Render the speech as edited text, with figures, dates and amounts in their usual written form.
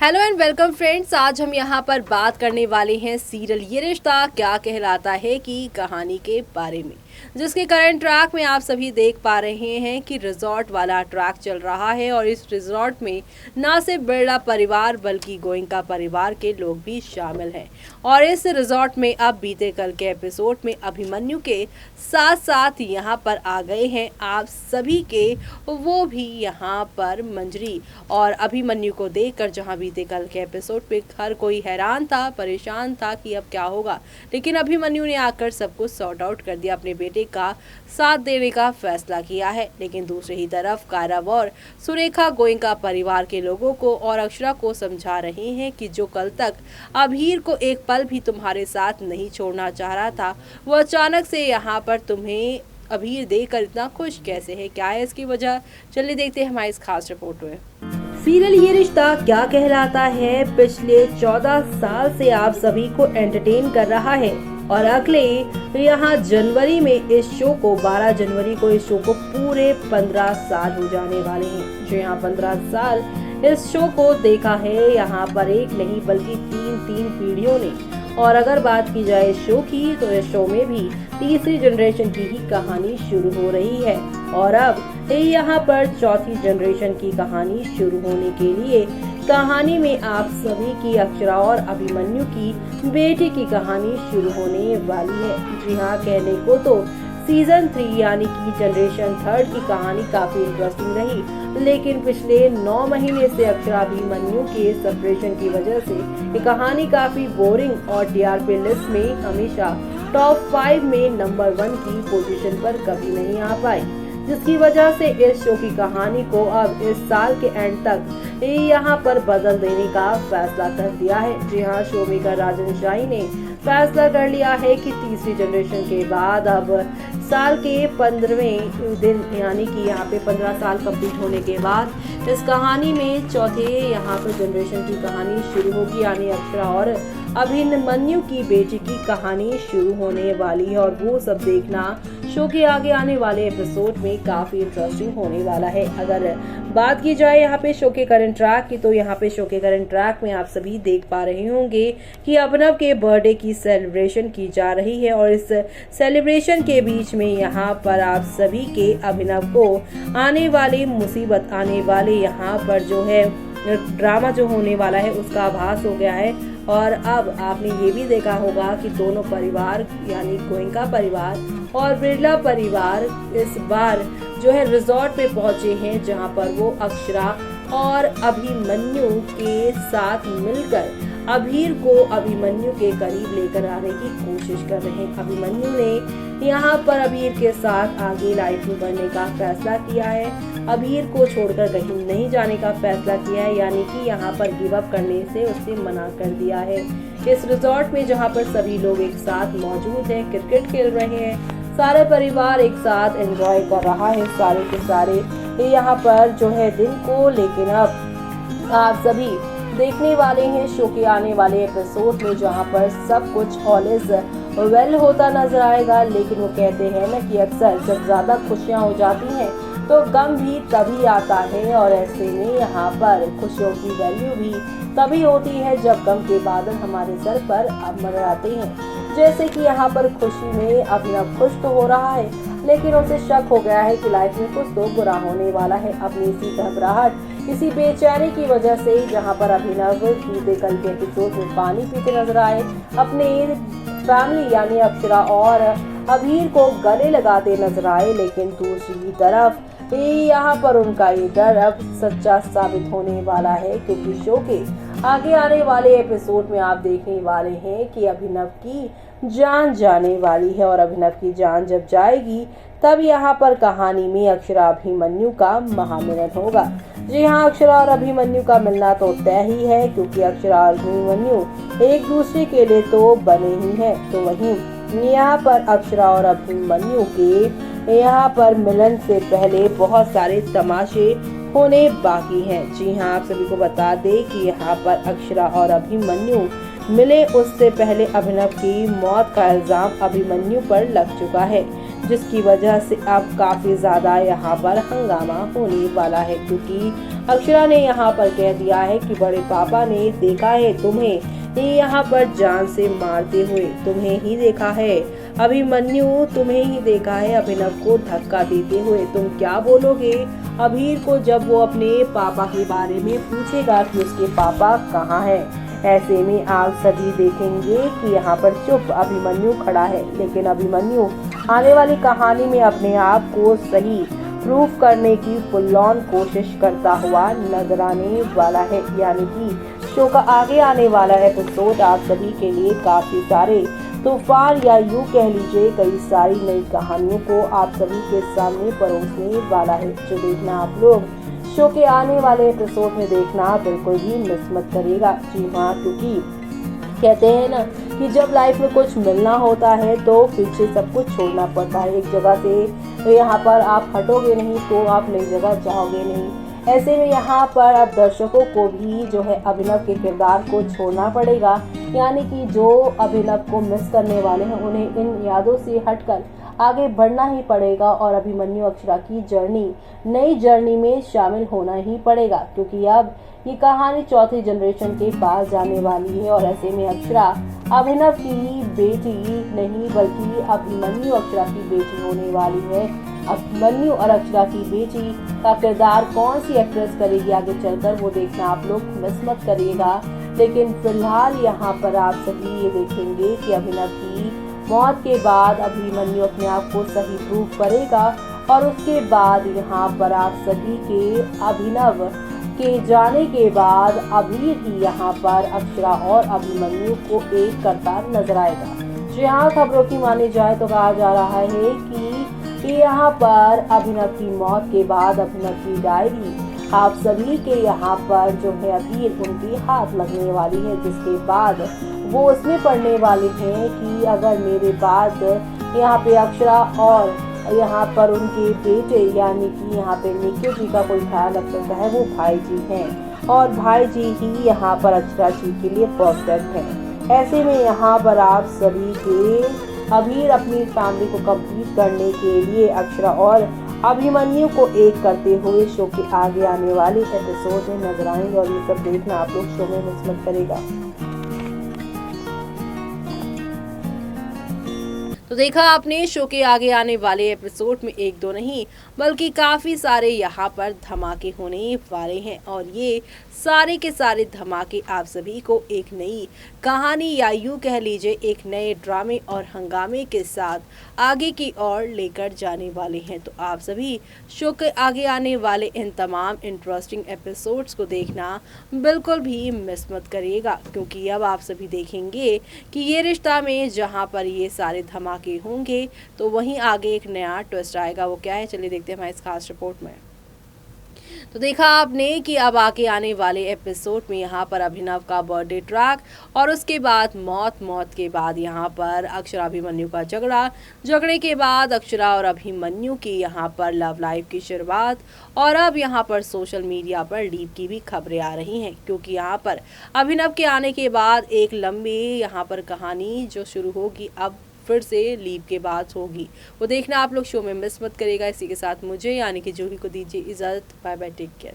Hello and welcome friends. आज हम यहाँ पर बात करने वाले हैं सीरियल ये रिश्ता क्या कहलाता है की कहानी के बारे में, जिसके करंट ट्रैक में आप सभी देख पा रहे हैं कि रिजॉर्ट वाला ट्रैक चल रहा है और इस रिजॉर्ट में ना सिर्फ बिरला परिवार बल्कि गोयनका परिवार के लोग भी शामिल हैं। और इस रिजॉर्ट में अब बीते कल के एपिसोड में अभिमन्यु के साथ साथ यहाँ पर आ गए हैं आप सभी के, वो भी यहाँ पर मंजरी। और अभिमन्यु को देखकर जहाँ बीते कल के एपिसोड पे हर कोई हैरान था, परेशान था कि अब क्या होगा, लेकिन अभिमन्यु ने आकर सब कुछ सॉर्ट आउट कर दिया, अपने बेटे का साथ देने का फैसला किया है। लेकिन दूसरी ही तरफ कायरव और सुरेखा गोयनका परिवार के लोगों को और अक्षरा को समझा रहे हैं कि जो कल तक अभीर को एक पल भी तुम्हारे साथ नहीं छोड़ना चाह रहा था, वो अचानक से यहाँ पर तुम्हें अभीर देकर इतना खुश कैसे है, क्या है इसकी वजह, चलिए देखते हैं हमारी इस खास रिपोर्ट में। सीरियल ये रिश्ता क्या कहलाता है पिछले 14 साल से आप सभी को एंटरटेन कर रहा है और अगले यहाँ जनवरी में इस शो को 12 जनवरी को इस शो को पूरे 15 साल हो जाने वाले हैं। जो यहाँ 15 साल इस शो को देखा है यहाँ पर एक नहीं बल्कि तीन पीढ़ियों ने। और अगर बात की जाए इस शो की तो इस शो में भी तीसरी जनरेशन की ही कहानी शुरू हो रही है और अब यहाँ पर चौथी जनरेशन की कहानी शुरू होने के लिए कहानी में आप सभी की अक्षरा और अभिमन्यु की बेटी की कहानी शुरू होने वाली है। जी हाँ, कहने को तो सीजन 3 यानी कि जनरेशन 3 की कहानी काफी इंटरेस्टिंग रही, लेकिन पिछले 9 महीने से अक्षरा अभिमन्यु के सेपरेशन की वजह से ये कहानी काफी बोरिंग और टीआरपी लिस्ट में हमेशा टॉप 5 में नंबर 1 की पोजीशन पर कभी नहीं आ पाई, जिसकी वजह से इस शो की कहानी को अब इस साल के एंड तक यहाँ पर बदल देने का फैसला कर दिया है। जी हाँ, शो मेकर राजन शाही ने फैसला कर लिया है कि तीसरी जनरेशन के बाद अब साल के 15वें दिन यानी कि यहाँ पे 15 साल कंप्लीट होने के बाद इस कहानी में चौथे यहाँ पर जनरेशन की कहानी शुरू होगी, यानी अक्षरा और अभिमन्यु की बेटी की कहानी शुरू होने वाली है। और वो सब देखना शो के आगे आने वाले एपिसोड में काफी इंटरेस्टिंग होने वाला है। अगर बात की जाए यहाँ पे शो के करंट ट्रैक की, तो यहाँ पे शो के करंट ट्रैक में आप सभी देख पा रहे होंगे कि अभिनव के बर्थडे की सेलिब्रेशन की जा रही है और इस सेलिब्रेशन के बीच में यहाँ पर आप सभी के अभिनव को आने वाली मुसीबत, आने वाले यहाँ पर जो है ड्रामा जो होने वाला है उसका आभास हो गया है। और अब आपने ये भी देखा होगा कि दोनों परिवार यानी गोयनका परिवार और बिरला परिवार इस बार जो है रिजॉर्ट पे पहुंचे हैं, जहां पर वो अक्षरा और अभिमन्यु के साथ मिलकर अभीर को अभिमन्यु के करीब लेकर आने की कोशिश कर रहे हैं। अभिमन्यु ने यहाँ पर अभीर के साथ आगे लाइफ में बढ़ने का फैसला किया है, अभीर को छोड़कर कहीं नहीं जाने का फैसला किया है, यानी कि यहाँ पर गिव अप करने से उससे मना कर दिया है। इस रिजॉर्ट में जहाँ पर सभी लोग एक साथ मौजूद हैं, क्रिकेट खेल रहे हैं, सारे परिवार एक साथ एंजॉय कर रहा है सारे के सारे यहाँ पर जो है दिन को। लेकिन अब आप सभी देखने वाले हैं शो के आने वाले एपिसोड में, जहाँ पर सब कुछ ऑल इज वेल होता नजर आएगा। लेकिन वो कहते हैं ना कि अक्सर जब ज्यादा खुशियाँ हो जाती हैं तो गम भी तभी आता है, और ऐसे में यहाँ पर खुशियों की वैल्यू भी तभी होती है जब गम के बादल हमारे सर पर मंडराते हैं। जैसे कि यहाँ पर खुशी में अभिनव खुश तो हो रहा है, लेकिन उसे शक हो गया है कि लाइफ में कुछ तो बुरा होने वाला है। अपनी इसी घबराहट, इसी बेचैनी की वजह से जहाँ पर अभिनव बीते कल के एपिसोड में पानी पीते नजर आए, अपने फैमिली यानी अक्षरा और अभीर को गले लगाते नजर आए। लेकिन दूसरी तरफ यहाँ पर उनका ये डर अब सच्चा साबित होने वाला है, क्योंकि शो के आगे आने वाले एपिसोड में आप देखने वाले हैं कि अभिनव की जान जाने वाली है। और अभिनव की जान जब जाएगी तब यहाँ पर कहानी में अक्षरा अभिमन्यु का महामिलन होगा। जी हाँ, अक्षरा और अभिमन्यु का मिलना तो तय ही है, क्योंकि अक्षरा और अभिमन्यु एक दूसरे के लिए तो बने ही हैं। तो वहीं यहाँ पर अक्षरा और अभिमन्यु के यहाँ पर मिलन से पहले बहुत सारे तमाशे होने बाकी हैं। जी हाँ, आप सभी को बता दें कि यहाँ पर अक्षरा और अभिमन्यु मिले उससे पहले अभिनव की मौत का इल्जाम अभिमन्यु पर लग चुका है, जिसकी वजह से अब काफी ज्यादा यहाँ पर हंगामा होने वाला है, क्योंकि अक्षरा ने यहाँ पर कह दिया है कि बड़े पापा ने देखा है तुम्हें ये यहाँ पर जान से मारते हुए, तुम्हें ही देखा है अभिमन्यु, तुम्हें ही देखा है अभिनव को धक्का देते हुए। तुम क्या बोलोगे अभीर को जब वो अपने पापा के बारे में पूछेगा कि उसके पापा कहाँ हैं। ऐसे में आप सभी देखेंगे कि यहाँ पर चुप अभिमन्यु खड़ा है, लेकिन अभिमन्यु आने वाली कहानी में अपने आप को सही प्रूफ करने की फुल ऑन कोशिश करता हुआ नजर आने वाला है। यानी कि शो का आगे आने वाला एपिसोड आप सभी के लिए काफी सारे तूफान या यूं कह लीजिए कई सारी नई कहानियों को आप सभी के सामने परोसने वाला है, जो देखना आप लोग शो के आने वाले एपिसोड में देखना बिल्कुल भी मिस मत करिएगा। जी हाँ, क्योंकि कहते हैं ना कि जब लाइफ में कुछ मिलना होता है तो पीछे सब कुछ छोड़ना पड़ता है। एक जगह से तो यहाँ पर आप हटोगे नहीं तो आप नई जगह जाओगे नहीं। ऐसे में यहाँ पर अब दर्शकों को भी जो है अभिनव के किरदार को छोड़ना पड़ेगा, यानी कि जो अभिनव को मिस करने वाले हैं उन्हें इन यादों से हटकर आगे बढ़ना ही पड़ेगा और अभिमन्यु अक्षरा की नई जर्नी में शामिल होना ही पड़ेगा, क्योंकि अब ये कहानी चौथी जनरेशन के पास जाने वाली है। और ऐसे में अक्षरा अभिनव की बेटी नहीं बल्कि अभिमन्यु अक्षरा की बेटी होने वाली है। अभिमन्यु और अक्षरा की बेटी का किरदार कौन सी एक्ट्रेस करेगी आगे चलकर, वो देखना आप लोग मिस मत करिएगा। लेकिन फिलहाल यहाँ पर आप सभी ये देखेंगे कि अभिनव की मौत के बाद अभिमन्यु अपने आप को सही प्रूफ करेगा और उसके बाद यहाँ पर आप सभी के अभिनव के जाने के बाद अभीर ही यहाँ पर अक्षरा और अभिमन्यु को एक करता नजर आएगा। जो यहाँ खबरों की मानी जाए तो कहा जा रहा है कि यहाँ पर अभिनव की मौत के बाद अभिनव की डायरी आप सभी के यहाँ पर जो है अभीर उनके हाथ लगने वाली है, जिसके बाद वो उसमें पढ़ने वाले हैं कि अगर मेरे बाद यहाँ पे अक्षरा और यहाँ पर उनके बेटे यानी कि यहाँ पे निक्की जी का कोई ख्याल रख सकता है वो भाई जी हैं, और भाई जी ही यहाँ पर अक्षरा जी के लिए परफेक्ट है। ऐसे में यहाँ पर आप सभी के अभीर अपनी फैमिली को कंप्लीट करने के लिए अक्षरा और अभिमन्यु को एक करते हुए शो के आगे आने वाले एपिसोड में नजर आएंगे और ये सब देखना आप लोग शो में मिस मत करेगा। तो देखा आपने शो के आगे आने वाले एपिसोड में एक दो नहीं बल्कि काफी सारे यहाँ पर धमाके होने वाले हैं और ये सारे के सारे धमाके आप सभी को एक नई कहानी या यूं कह लीजिए एक नए ड्रामे और हंगामे के साथ आगे की ओर लेकर जाने वाले हैं। तो आप सभी शो के आगे आने वाले इन तमाम इंटरेस्टिंग एपिसोड्स को देखना बिल्कुल भी मिस मत करिएगा, क्योंकि अब आप सभी देखेंगे कि ये रिश्ता में जहां पर ये सारे धमाके होंगे तो वहीं आगे एक नया ट्विस्ट आएगा। वो क्या है, चलिए देखते हैं हमारी इस खास रिपोर्ट में। तो देखा आपने कि अब आगे आने वाले एपिसोड में यहाँ पर अभिनव का बर्थडे ट्रैक और उसके बाद मौत के बाद यहाँ पर अक्षरा अभिमन्यु का झगड़े के बाद अक्षरा और अभिमन्यु की यहाँ पर लव लाइफ की शुरुआत और अब यहाँ पर सोशल मीडिया पर लीप की भी खबरें आ रही हैं, क्योंकि यहाँ पर अभिनव के आने के बाद एक लंबी यहाँ पर कहानी जो शुरू होगी अब फिर से लीव के बाद होगी, वो देखना आप लोग शो में मिस मत करेगा। इसी के साथ मुझे यानी कि जूही को दीजिए इजाज़त। Bye bye, take care.